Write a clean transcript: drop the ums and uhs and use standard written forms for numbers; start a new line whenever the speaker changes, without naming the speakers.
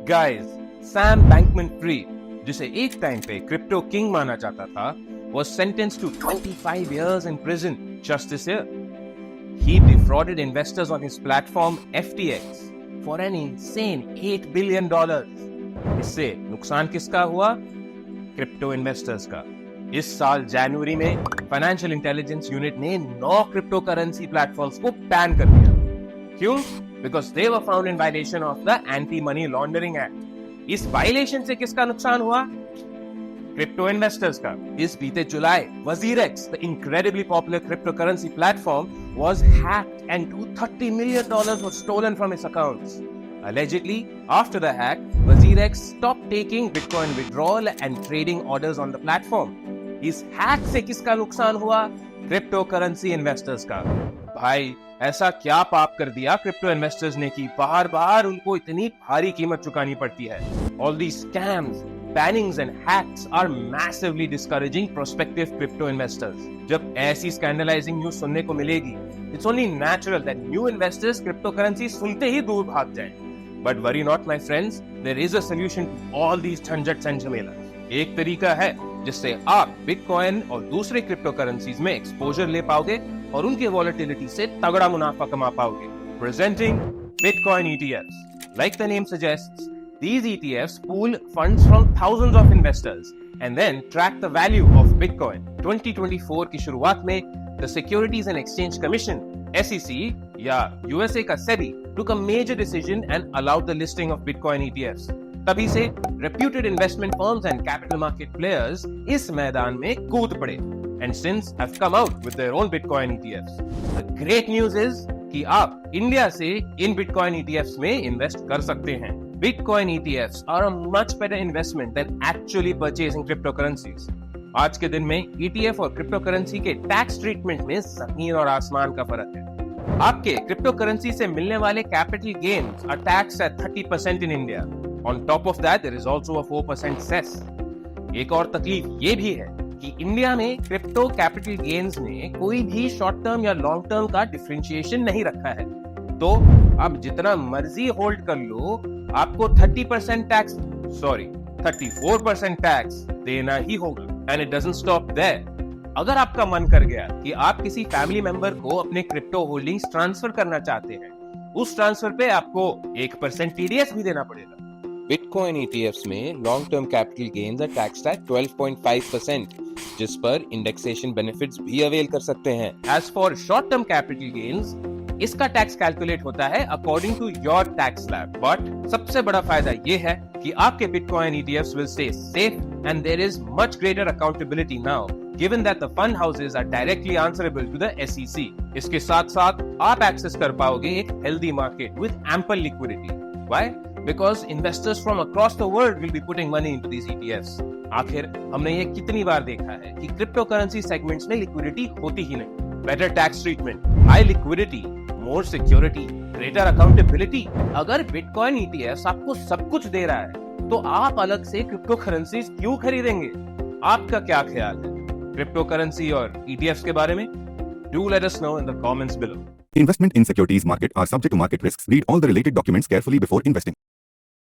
Guys, Sam Bankman-Fried, जिसे एक time पे क्रिप्टो किंग माना जाता था, was sentenced to 25 years in prison just this year. He defrauded investors on his platform FTX for an insane $8 billion. इससे नुकसान किसका हुआ? क्रिप्टो इन्वेस्टर्स का। इस साल जनवरी में फाइनेंशियल इंटेलिजेंस यूनिट ने 9 क्रिप्टो करेंसी प्लेटफॉर्म्स को बैन कर दिया। क्यों? Because they were found in violation of the Anti-Money Laundering Act. इस वायलेशन से किसका नुकसान हुआ? क्रिप्टो इन्वेस्टर्स का। इस बीते जुलाई, WazirX, the incredibly popular cryptocurrency platform, was hacked and $230 million was stolen from its accounts. Allegedly, after the hack, WazirX stopped taking Bitcoin withdrawal and trading orders on the platform. इस hack से किसका नुकसान हुआ? Crypto currency investors का। भाई, ऐसा क्या पाप कर दिया क्रिप्टो इन्वेस्टर्स ने कि बार बार उनको इतनी भारी कीमत चुकानी पड़ती है? All these scams, bannings and hacks are massively discouraging prospective crypto investors. जब ऐसी scandalizing news सुनने को मिलेगी, it's only natural that new investors cryptocurrency सुनते ही दूर भाग जाएं. But worry not, my friends, there is a solution to all these झंझट्स and झमेला. एक तरीका है जिससे आप बिटकॉइन और दूसरे क्रिप्टो करेंसीज में एक्सपोजर ले पाओगे और उनके वॉलेटिलिटी से तगड़ा मुनाफा कमा पाओगे। Presenting Bitcoin ETFs. Like the name suggests, these ETFs pool funds from thousands of investors and then track the value of Bitcoin. 2024 की शुरुआत में the Securities and Exchange Commission (SEC) या USA का SEBI took a major decision and allowed the listing of Bitcoin ETFs. तभी से reputed investment firms and capital market players इस मैदान में कूद पड़े and since have come out with their own Bitcoin ETFs. The great news is कि आप India से इन Bitcoin ETFs में इन्वेस्ट कर सकते हैं. Bitcoin ETFs are a much better investment than actually purchasing cryptocurrencies. आज के दिन में ETF और क्रिप्टो करेंसी के टैक्स ट्रीटमेंट में जमीन और आसमान का फर्क है. आपके क्रिप्टो करेंसी से मिलने वाले capital gains are taxed at 30% in India. On top of that, there is also a 4% cess. एक और तकलीफ ये भी है कि इंडिया में क्रिप्टो कैपिटल गेन्स में कोई भी शॉर्ट टर्म या लॉन्ग टर्म का डिफरेंशिएशन नहीं रखा है. तो आप जितना मर्जी होल्ड कर लो, आपको 34% टैक्स देना ही होगा. And it doesn't stop there. अगर आपका मन कर गया कि आप किसी फैमिली मेंबर को अपने क्रिप्टो होल्डिंग्स ट्रांसफर करना चाहते हैं, उस ट्रांसफर पे आपको 1% TDS भी देना पड़ेगा. Bitcoin ETFs में long term capital gains are taxed at 12.5%, जिस पर इंडेक्सेशन बेनिफिट्स भी अवेल कर सकते हैं. As for short term capital gains, इसका टैक्स कैलकुलेट होता है according to your tax slab. But सबसे बड़ा फायदा ये है कि आपके Bitcoin ETFs will stay safe and there is much greater accountability now, given that the fund houses are directly answerable to the SEC. इसके साथ साथ आप एक्सेस कर पाओगे एक healthy market with ample liquidity. Why? Because investors from across the world will be putting money into these ETFs. आखिर हमने ये कितनी बार देखा है कि क्रिप्टो करेंसी सेगमेंट्स में लिक्विडिटी होती ही नहीं. Better tax treatment, high liquidity, more security, greater accountability. अगर बिटकॉइन ETFs आपको सब कुछ दे रहा है, तो आप अलग से क्रिप्टो करेंसीज क्यों खरीदेंगे? आपका क्या ख्याल है क्रिप्टो करेंसी और ETFs के बारे में? Do let us know in the comments below.
Investment in securities market are subject to market risks. Read all the related documents carefully before investing.